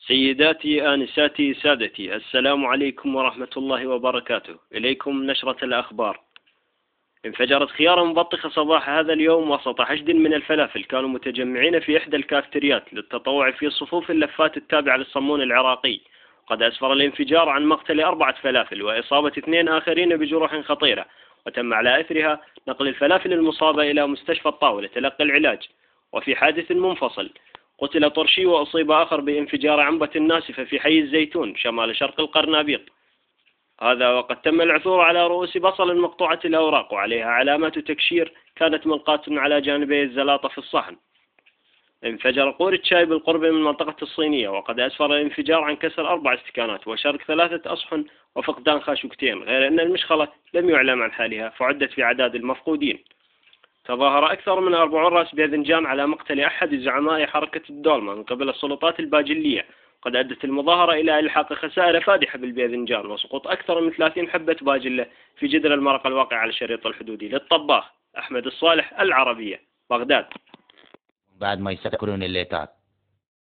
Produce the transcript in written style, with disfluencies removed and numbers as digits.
سيداتي آنساتي سادتي، السلام عليكم ورحمة الله وبركاته. إليكم نشرة الأخبار. انفجرت خيارة مبطخة صباح هذا اليوم وسط حشد من الفلافل كانوا متجمعين في إحدى الكافتريات للتطوع في صفوف اللفات التابعة للصمون العراقي. وقد أسفر الانفجار عن مقتل 4 فلافل وإصابة 2 آخرين بجروح خطيرة، وتم على إثرها نقل الفلافل المصابة إلى مستشفى الطاوة لتلقي العلاج. وفي حادث منفصل قتل طرشي وأصيب آخر بانفجار عنبة ناسفة في حي الزيتون شمال شرق القرنابيط. هذا وقد تم العثور على رؤوس بصل مقطوعة الأوراق وعليها علامات تكشير كانت ملقاة على جانبي الزلاطة في الصحن. انفجر قورة شاي بالقرب من منطقة الصينية، وقد أسفر الانفجار عن كسر 4 استكانات وشرق 3 أصحن وفقدان خاشوقتين، غير أن المشخلة لم يعلم عن حالها فعدت في أعداد المفقودين. تظاهر أكثر من 40 رأس بإذنجان على مقتل أحد زعماء حركة الدولمة من قبل السلطات الباجلية. قد أدت المظاهرة إلى إلحاق خسائر فادحة بالبإذنجان وسقوط أكثر من 30 حبة باجلة في جدر المرق الواقع على الشريط الحدودي. للطباخ أحمد الصالح، العربية، بغداد. بعد ما يسكرون الليتات